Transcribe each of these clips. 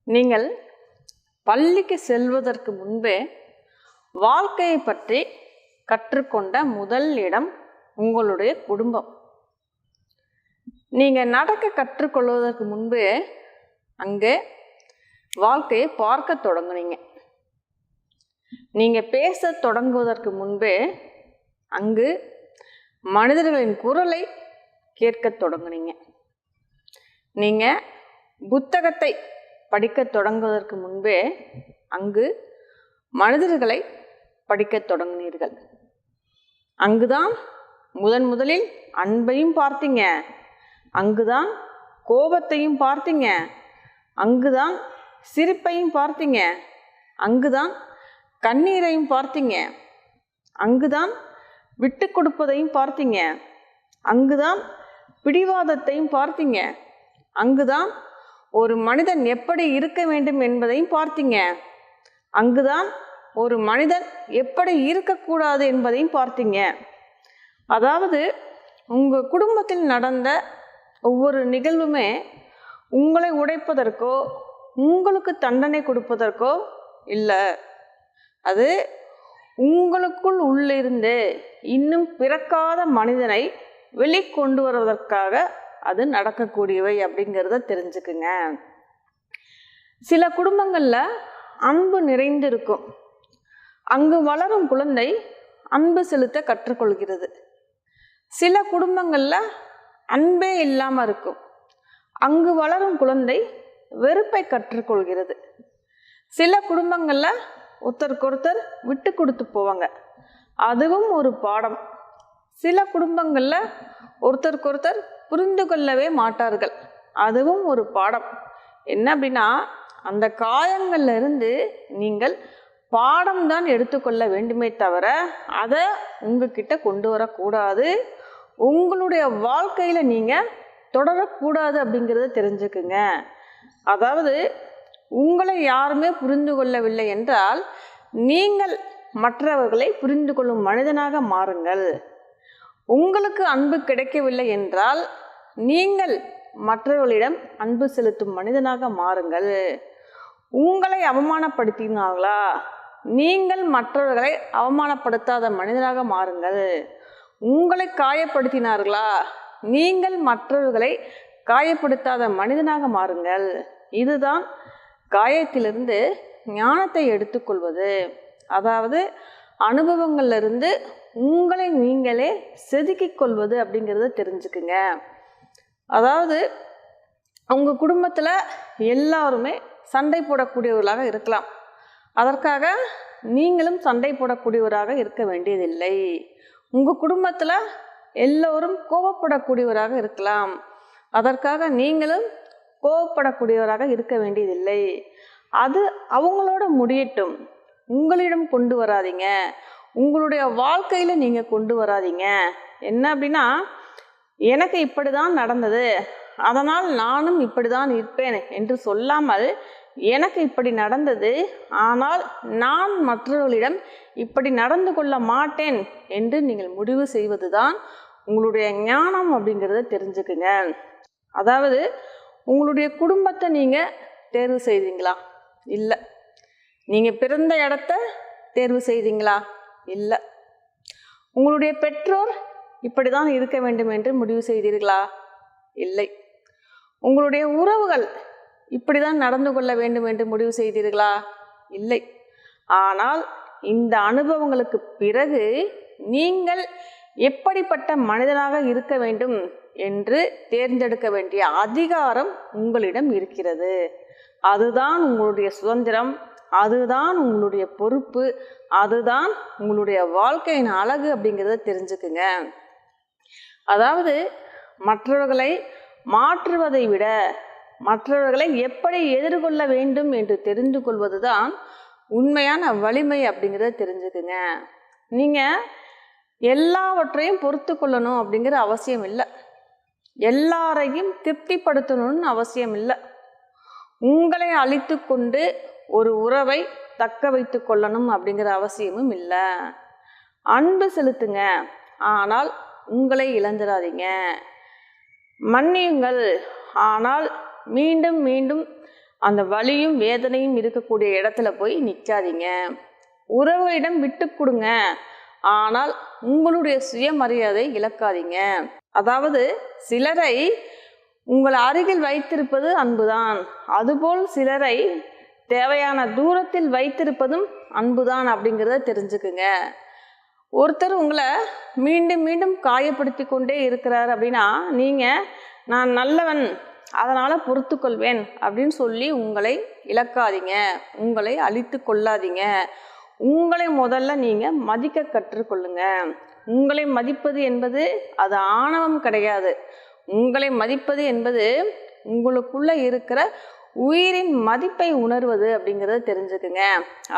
நீங்கள் பள்ளிக்கு செல்வதற்கு முன்பே வாழ்க்கையை பற்றி கற்றுக்கொண்ட முதல் இடம் உங்களுடைய குடும்பம். நீங்கள் நடக்க கற்றுக்கொள்வதற்கு முன்பே அங்கே வாழ்க்கையை பார்க்க தொடங்குனீங்க. நீங்கள் பேச தொடங்குவதற்கு முன்பே அங்கு மனிதர்களின் குரலை கேட்க தொடங்குனீங்க. நீங்கள் புத்தகத்தை படிக்க தொடங்குவதற்கு முன்பே அங்கு மனிதர்களை படிக்க தொடங்கினீர்கள். அங்குதான் முதலில் அன்பையும் பார்த்தீங்க, அங்குதான் கோபத்தையும் பார்த்தீங்க, அங்குதான் சிரிப்பையும் பார்த்தீங்க, அங்குதான் கண்ணீரையும் பார்த்தீங்க, அங்குதான் விட்டு கொடுப்பதையும் பார்த்தீங்க, அங்குதான் பிடிவாதத்தையும் பார்த்தீங்க, அங்குதான் ஒரு மனிதன் எப்படி இருக்க வேண்டும் என்பதையும் பார்த்தீங்க, அங்குதான் ஒரு மனிதன் எப்படி இருக்கக்கூடாது என்பதையும் பார்த்தீங்க. அதாவது உங்கள் குடும்பத்தில் நடந்த ஒவ்வொரு நிகழ்வுமே உங்களை உடைப்பதற்கோ உங்களுக்கு தண்டனை கொடுப்பதற்கோ இல்லை. அது உங்களுக்குள் உள்ளிருந்து இன்னும் பிறக்காத மனிதனை வெளிக்கொண்டு வருவதற்காக அது நடக்கக்கூடியவை அப்படிங்கிறத தெரிஞ்சுக்குங்க. சில குடும்பங்களில் அன்பு நிறைந்து இருக்கும். அங்கு வளரும் குழந்தை அன்பு செலுத்த கற்றுக்கொள்கிறது. சில குடும்பங்களில் அன்பே இல்லாமல் இருக்கும். அங்கு வளரும் குழந்தை வெறுப்பை கற்றுக்கொள்கிறது. சில குடும்பங்களில் ஒருத்தருக்கொருத்தர் விட்டு கொடுத்து போவாங்க, அதுவும் ஒரு பாடம். சில குடும்பங்களில் ஒருத்தருக்கொருத்தர் புரிந்து கொள்ளவே மாட்டார்கள், அதுவும் ஒரு பாடம். என்ன அப்படின்னா, அந்த காயங்கள்ல இருந்து நீங்கள் பாடம் தான் எடுத்துக்கொள்ள வேண்டுமே தவிர அதை உங்ககிட்ட கொண்டு வரக்கூடாது, உங்களுடைய வாழ்க்கையில் நீங்கள் தொடரக்கூடாது அப்படிங்கிறத தெரிஞ்சுக்குங்க. அதாவது உங்களை யாருமே புரிந்து கொள்ளவில்லை என்றால் நீங்கள் மற்றவர்களை புரிந்து கொள்ளும் மனிதனாக மாறுங்கள். உங்களுக்கு அன்பு கிடைக்கவில்லை என்றால் நீங்கள் மற்றவர்களிடம் அன்பு செலுத்தும் மனிதனாக மாறுங்கள். உங்களை அவமானப்படுத்தினார்களா, நீங்கள் மற்றவர்களை அவமானப்படுத்தாத மனிதனாக மாறுங்கள். உங்களை காயப்படுத்தினார்களா, நீங்கள் மற்றவர்களை காயப்படுத்தாத மனிதனாக மாறுங்கள். இதுதான் காயத்திலிருந்து ஞானத்தை எடுத்துக்கொள்வது. அதாவது அனுபவங்கள்லேருந்து உங்களை நீங்களே செதுக்கிக் கொள்வது அப்படிங்கிறத தெரிஞ்சுக்குங்க. அதாவது உங்கள் குடும்பத்தில் எல்லாருமே சண்டை போடக்கூடியவர்களாக இருக்கலாம். அதற்காக நீங்களும் சண்டை போடக்கூடியவராக இருக்க வேண்டியதில்லை. உங்கள் குடும்பத்தில் எல்லோரும் கோபப்படக்கூடியவராக இருக்கலாம். அதற்காக நீங்களும் கோபப்படக்கூடியவராக இருக்க வேண்டியதில்லை. அது அவங்களோட முடியட்டும், உங்களிடம் கொண்டு வராதீங்க, உங்களுடைய வாழ்க்கையில் நீங்கள் கொண்டு வராதீங்க. என்ன அப்படின்னா, எனக்கு இப்படி தான் நடந்தது, அதனால் நானும் இப்படி தான் இருப்பேன் என்று சொல்லாமல், எனக்கு இப்படி நடந்தது, ஆனால் நான் மற்றவர்களிடம் இப்படி நடந்து கொள்ள மாட்டேன் என்று நீங்கள் முடிவு செய்வது தான் உங்களுடைய ஞானம் அப்படிங்கிறத தெரிஞ்சுக்குங்க. அதாவது உங்களுடைய குடும்பத்தை நீங்கள் தேர்வு செய்தீங்களா? இல்லை. நீங்கள் பிறந்த இடத்த தேர்வு செய்தீங்களா? இல்லை. உங்களுடைய பெற்றோர் இப்படி தான் இருக்க வேண்டும் என்று முடிவு செய்தீர்களா? இல்லை. உங்களுடைய உறவுகள் இப்படி தான் நடந்து கொள்ள வேண்டும் என்று முடிவு செய்தீர்களா? இல்லை. ஆனால் இந்த அனுபவங்களுக்கு பிறகு நீங்கள் எப்படிப்பட்ட மனிதனாக இருக்க வேண்டும் என்று தேர்ந்தெடுக்க வேண்டிய அதிகாரம் உங்களிடம் இருக்கிறது. அதுதான் உங்களுடைய சுதந்திரம், அதுதான் உங்களுடைய பொறுப்பு, அதுதான் உங்களுடைய வாழ்க்கையின் அழகு அப்படிங்கிறத தெரிஞ்சுக்குங்க. அதாவது மற்றவர்களை மாற்றுவதை விட மற்றவர்களை எப்படி எதிர்கொள்ள வேண்டும் என்று தெரிந்து கொள்வது தான் உண்மையான வலிமை அப்படிங்கிறத தெரிஞ்சுக்குங்க. நீங்கள் எல்லாவற்றையும் பொறுத்து கொள்ளணும் அப்படிங்கிற அவசியம் இல்லை, எல்லாரையும் திருப்திப்படுத்தணும்னு அவசியம் இல்லை. உங்களை அழித்து கொண்டு ஒரு உறவை தக்க வைத்து கொள்ளணும் அப்படிங்கிற அவசியமும் இல்லை. அன்பு செலுத்துங்க, ஆனால் உங்களை இழந்துடாதீங்க. மன்னியுங்கள், ஆனால் மீண்டும் மீண்டும் அந்த வலியும் வேதனையும் இருக்கக்கூடிய இடத்துல போய் நிற்காதீங்க. உறவுகளிடம் விட்டு கொடுங்க, ஆனால் உங்களுடைய சுயமரியாதை இழக்காதீங்க. அதாவது சிலரை உங்கள் அருகில் வைத்திருப்பது அன்புதான், அதுபோல் சிலரை தேவையான தூரத்தில் வைத்திருப்பதும் அன்புதான் அப்படிங்கிறத தெரிஞ்சுக்குங்க. ஒருத்தர் உங்களை மீண்டும் மீண்டும் காயப்படுத்தி கொண்டே இருக்கிறார் அப்படின்னா நீங்கள் நான் நல்லவன் அதனால் பொறுத்து கொள்வேன் அப்படின்னு சொல்லி உங்களை இழக்காதீங்க, உங்களை அழித்து கொள்ளாதீங்க. உங்களை முதல்ல நீங்கள் மதிக்க கற்றுக்கொள்ளுங்க. உங்களை மதிப்பது என்பது அது ஆணவம் கிடையாது. உங்களை மதிப்பது என்பது உங்களுக்குள்ள இருக்கிற உயிரின் மதிப்பை உணர்வது அப்படிங்கிறத தெரிஞ்சுக்குங்க.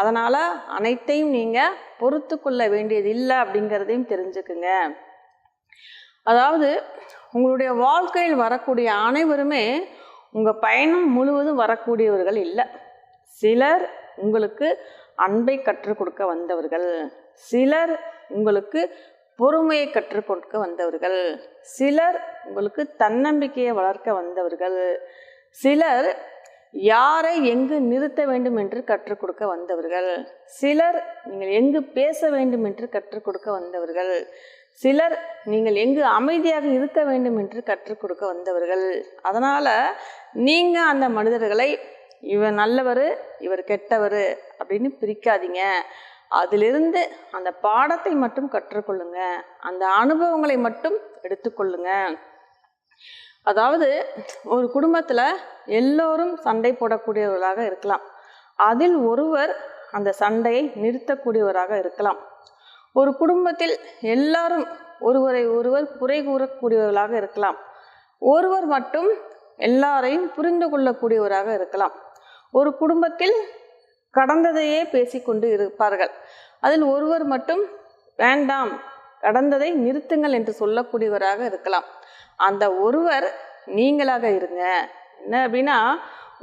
அதனால் அனைத்தையும் நீங்கள் பொறுத்து கொள்ள வேண்டியது இல்லை அப்படிங்கிறதையும் தெரிஞ்சுக்குங்க. அதாவது உங்களுடைய வாழ்க்கையில் வரக்கூடிய அனைவருமே உங்கள் பயணம் முழுவதும் வரக்கூடியவர்கள் இல்லை. சிலர் உங்களுக்கு அன்பை கற்றுக் கொடுக்க வந்தவர்கள், சிலர் உங்களுக்கு பொறுமையை கற்றுக் கொடுக்க வந்தவர்கள், சிலர் உங்களுக்கு தன்னம்பிக்கையை வளர்க்க வந்தவர்கள், சிலர் யாரை எங்கு நிறுத்த வேண்டும் என்று கற்றுக் கொடுக்க வந்தவர்கள், சிலர் நீங்கள் எங்கு பேச வேண்டும் என்று கற்றுக் கொடுக்க வந்தவர்கள், சிலர் நீங்கள் எங்கு அமைதியாக இருக்க வேண்டும் என்று கற்றுக் கொடுக்க வந்தவர்கள். அதனால் நீங்கள் அந்த மனிதர்களை இவர் நல்லவர் இவர் கெட்டவர் அப்படின்னு பிரிக்காதீங்க. அதிலிருந்து அந்த பாடத்தை மட்டும் கற்றுக்கொள்ளுங்க, அந்த அனுபவங்களை மட்டும் எடுத்துக்கொள்ளுங்க. அதாவது ஒரு குடும்பத்தில் எல்லோரும் சண்டை போடக்கூடியவர்களாக இருக்கலாம், அதில் ஒருவர் அந்த சண்டையை நிறுத்தக்கூடியவராக இருக்கலாம். ஒரு குடும்பத்தில் எல்லாரும் ஒருவரை ஒருவர் குறை கூறக்கூடியவர்களாக இருக்கலாம், ஒருவர் மட்டும் எல்லாரையும் புரிந்து கொள்ளக்கூடியவராக இருக்கலாம். ஒரு குடும்பத்தில் கடந்ததையே பேசிக்கொண்டு இருப்பார்கள், அதில் ஒருவர் மட்டும் வேண்டாம் கடந்ததை நிறுத்துங்கள் என்று சொல்லக்கூடியவராக இருக்கலாம். அந்த ஒருவர் நீங்களாக இருங்க. என்ன அப்படின்னா,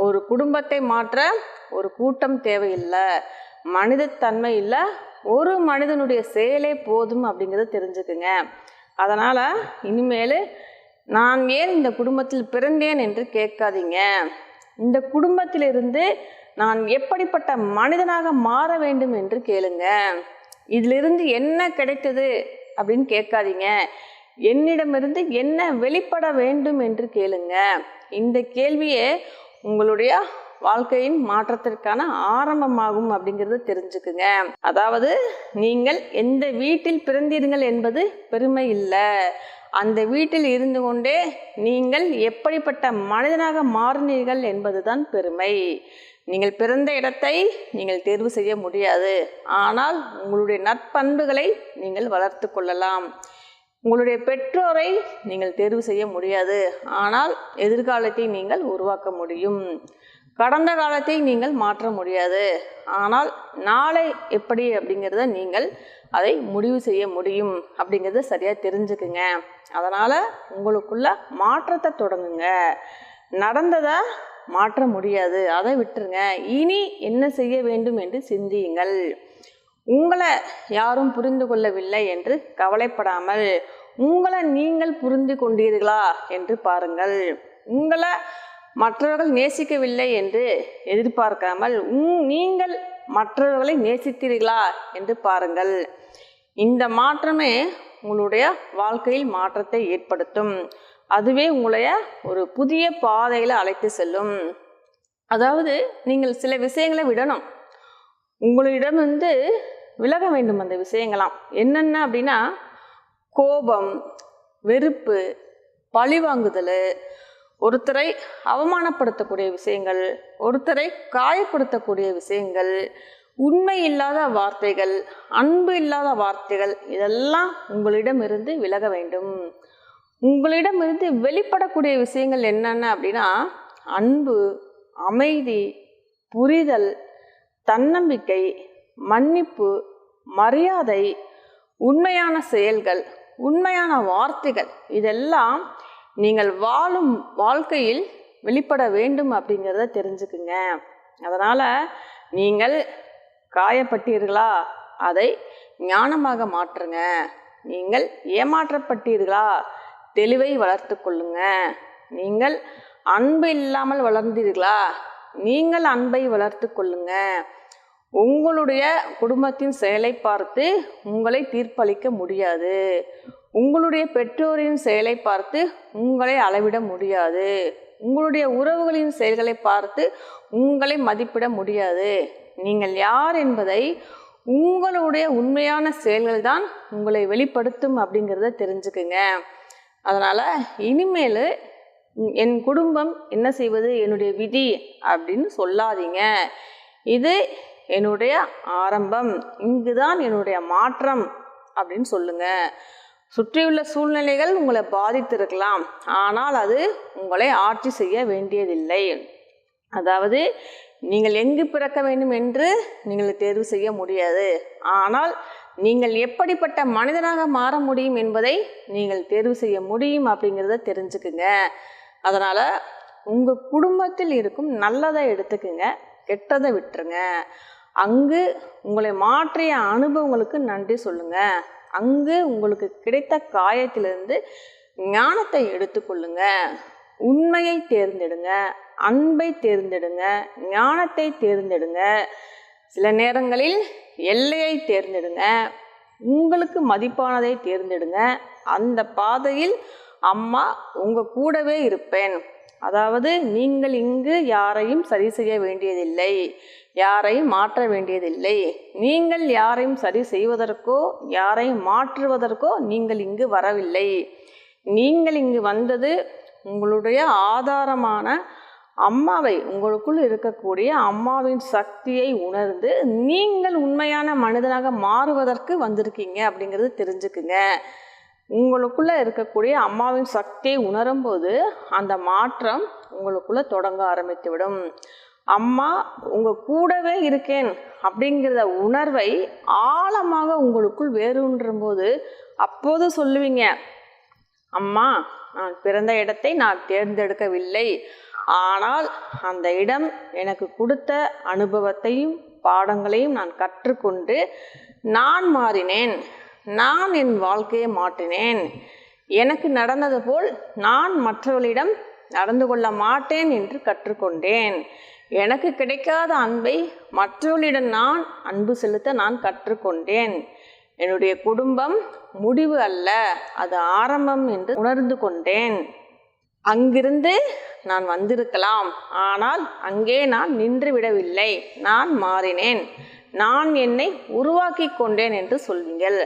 ஒரு குடும்பத்தை மாற்ற ஒரு கூட்டம் தேவையில்லை, மனிதத்தன்மை இல்லை, ஒரு மனிதனுடைய செயலே போதும் அப்படிங்கிறத தெரிஞ்சுக்குங்க. அதனால் இனிமேல் நான் ஏன் இந்த குடும்பத்தில் பிறந்தேன் என்று கேட்காதீங்க. இந்த குடும்பத்திலிருந்து நான் எப்படிப்பட்ட மனிதனாக மாற வேண்டும் என்று கேளுங்க. இதிலிருந்து என்ன கிடைத்தது அப்படின்னு கேட்காதீங்க. என்னிடமிருந்து என்ன வெளிப்பட வேண்டும் என்று கேளுங்க. இந்த கேள்வியே உங்களுடைய வாழ்க்கையின் மாற்றத்திற்கான ஆரம்பமாகும் அப்படிங்கிறத தெரிஞ்சுக்குங்க. அதாவது நீங்கள் எந்த வீட்டில் பிறந்தீர்கள் என்பது பெருமை இல்லை, அந்த வீட்டில் இருந்து கொண்டே நீங்கள் எப்படிப்பட்ட மனிதனாக மாறினீர்கள் என்பதுதான் பெருமை. நீங்கள் பிறந்த இடத்தை நீங்கள் தேர்வு செய்ய முடியாது, ஆனால் உங்களுடைய நற்பண்புகளை நீங்கள் வளர்த்து கொள்ளலாம். உங்களுடைய பெற்றோரை நீங்கள் தேர்வு செய்ய முடியாது, ஆனால் எதிர்காலத்தை நீங்கள் உருவாக்க முடியும். கடந்த காலத்தை நீங்கள் மாற்ற முடியாது, ஆனால் நாளை எப்படி அப்படிங்கிறத நீங்கள் அதை முடிவு செய்ய முடியும் அப்படிங்கிறத சரியாக தெரிஞ்சுக்குங்க. அதனால் உங்களுக்குள்ள மாற்றத்தை தொடங்குங்க. நடந்ததை மாற்ற முடியாது, அதை விட்டுருங்க. இனி என்ன செய்ய வேண்டும் என்று சிந்தியுங்கள். உங்களை யாரும் புரிந்து கொள்ளவில்லை என்று கவலைப்படாமல் உங்களை நீங்கள் புரிந்து கொண்டீர்களா என்று பாருங்கள். உங்களை மற்றவர்கள் நேசிக்கவில்லை என்று எதிர்பார்க்காமல் நீங்கள் மற்றவர்களை நேசித்தீர்களா என்று பாருங்கள். இந்த மாற்றமே உங்களுடைய வாழ்க்கையில் மாற்றத்தை ஏற்படுத்தும். அதுவே உங்களைய ஒரு புதிய பாதையில் அழைத்து செல்லும். அதாவது நீங்கள் சில விஷயங்களை விடணும், உங்களிடமிருந்து விலக வேண்டும். அந்த விஷயங்களாம் என்னென்ன அப்படின்னா, கோபம், வெறுப்பு, பழிவாங்குதல், ஒருத்தரை அவமானப்படுத்தக்கூடிய விஷயங்கள், ஒருத்தரை காயப்படுத்தக்கூடிய விஷயங்கள், உண்மை இல்லாத வார்த்தைகள், அன்பு இல்லாத வார்த்தைகள், இதெல்லாம் உங்களிடமிருந்து விலக வேண்டும். உங்களிடமிருந்து வெளிப்படக்கூடிய விஷயங்கள் என்னென்ன அப்படின்னா, அன்பு, அமைதி, புரிதல், தன்னம்பிக்கை, மன்னிப்பு, மரியாதை, உண்மையான செயல்கள், உண்மையான வார்த்தைகள், இதெல்லாம் நீங்கள் வாழும் வாழ்க்கையில் வெளிப்பட வேண்டும் அப்படிங்கிறத தெரிஞ்சுக்குங்க. அதனால் நீங்கள் காயப்பட்டீர்களா, அதை ஞானமாக மாற்றுங்க. நீங்கள் ஏமாற்றப்பட்டீர்களா, தெளிவை வளர்த்து கொள்ளுங்க. நீங்கள் அன்பு இல்லாமல் வளர்ந்தீர்களா, நீங்கள் அன்பை வளர்த்து கொள்ளுங்க. உங்களுடைய குடும்பத்தின் செயலை பார்த்து உங்களை தீர்ப்பளிக்க முடியாது. உங்களுடைய பெற்றோரின் செயலை பார்த்து உங்களை அளவிட முடியாது. உங்களுடைய உறவுகளின் செயல்களை பார்த்து உங்களை மதிப்பிட முடியாது. நீங்கள் யார் என்பதை உங்களுடைய உண்மையான செயல்கள் தான் உங்களை வெளிப்படுத்தும் அப்படிங்கிறத தெரிஞ்சுக்குங்க. அதனால் இனிமேல் என் குடும்பம் என்ன செய்வது, என்னுடைய விதி அப்படின்னு சொல்லாதீங்க. இது என்னுடைய ஆரம்பம், இங்குதான் என்னுடைய மாற்றம் அப்படின்னு சொல்லுங்க. சுற்றியுள்ள சூழ்நிலைகள் உங்களை பாதித்திருக்கலாம், ஆனால் அது உங்களை ஆட்சி செய்ய வேண்டியதில்லை. அதாவது நீங்கள் எங்கு பிறக்க வேண்டும் என்று நீங்கள் தேர்வு செய்ய முடியாது, ஆனால் நீங்கள் எப்படிப்பட்ட மனிதனாக மாற முடியும் என்பதை நீங்கள் தேர்வு செய்ய முடியும் அப்படிங்கிறத தெரிஞ்சுக்குங்க. அதனால் உங்கள் குடும்பத்தில் இருக்கும் நல்லதை எடுத்துக்குங்க, கெட்டதை விட்டுருங்க. அங்கு உங்களை மாற்றிய அனுபவங்களுக்கு நன்றி சொல்லுங்க. அங்கு உங்களுக்கு கிடைத்த காயத்திலிருந்து ஞானத்தை எடுத்துக்கொள்ளுங்க. உண்மையை தேர்ந்தெடுங்க, அன்பை தேர்ந்தெடுங்க, ஞானத்தை தேர்ந்தெடுங்க. சில நேரங்களில் எல்லையை தேர்ந்தெடுங்க, உங்களுக்கு மதிப்பானதை தேர்ந்தெடுங்க. அந்த பாதையில் அம்மா உங்கள் கூடவே இருப்பேன். அதாவது நீங்கள் இங்கு யாரையும் சரி செய்ய வேண்டியதில்லை, யாரையும் மாற்ற வேண்டியதில்லை. நீங்கள் யாரையும் சரி செய்வதற்கோ யாரையும் மாற்றுவதற்கோ நீங்கள் இங்கு வரவில்லை. நீங்கள் இங்கு வந்தது உங்களுடைய ஆதாரமான அம்மாவை, உங்களுக்குள் இருக்கக்கூடிய அம்மாவின் சக்தியை உணர்ந்து நீங்கள் உண்மையான மனிதனாக மாறுவதற்கு வந்திருக்கீங்க அப்படிங்கிறது தெரிஞ்சுக்குங்க. உங்களுக்குள்ளே இருக்கக்கூடிய அம்மாவின் சக்தியை உணரும் போது அந்த மாற்றம் உங்களுக்குள்ளே தொடங்க ஆரம்பித்துவிடும். அம்மா உங்கள் கூடவே இருக்கேன் அப்படிங்கிறத உணர்வை ஆழமாக உங்களுக்குள் வேரூன்றும் போது அப்போது சொல்லுவீங்க, அம்மா, நான் பிறந்த இடத்தை நான் தேர்ந்தெடுக்கவில்லை, ஆனால் அந்த இடம் எனக்கு கொடுத்த அனுபவத்தையும் பாடங்களையும் நான் கற்றுக்கொண்டு நான் மாறினேன். நான் என் வாழ்க்கையை மாற்றினேன். எனக்கு நடந்தது போல் நான் மற்றவர்களிடம் நடந்து கொள்ள மாட்டேன் என்று கற்றுக்கொண்டேன். எனக்கு கிடைக்காத அன்பை மற்றவர்களிடம் நான் அன்பு செலுத்த நான் கற்றுக்கொண்டேன். என்னுடைய குடும்பம் முடிவு அல்ல, அது ஆரம்பம் என்று உணர்ந்து கொண்டேன். அங்கிருந்து நான் வந்திருக்கலாம், ஆனால் அங்கே நான் நின்று விடவில்லை, நான் மாறினேன், நான் என்னை உருவாக்கி கொண்டேன் என்று சொல்வீங்கள்.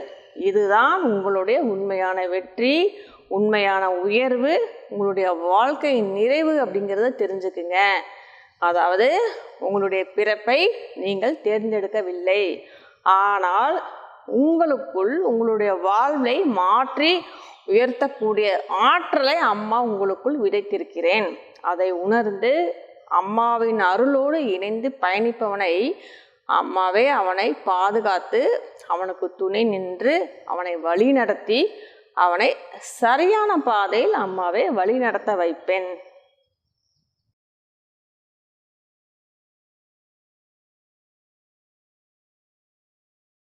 இதுதான் உங்களுடைய உண்மையான வெற்றி, உண்மையான உயர்வு, உங்களுடைய வாழ்க்கையின் நிறைவு அப்படிங்கிறத தெரிஞ்சுக்குங்க. அதாவது உங்களுடைய பிறப்பை நீங்கள் தேர்ந்தெடுக்கவில்லை, ஆனால் உங்களுக்குள் உங்களுடைய வாழ்வை மாற்றி உயர்த்தக்கூடிய ஆற்றலை அம்மா உங்களுக்குள் விதைத்திருக்கிறேன். அதை உணர்ந்து அம்மாவின் அருளோடு இணைந்து பயணிப்பவனை அம்மாவே அவனை பாதுகாத்து அவனுக்கு துணை நின்று அவனை வழி நடத்தி அவனை சரியான பாதையில் அம்மாவே வழி நடத்த வைப்பேன்.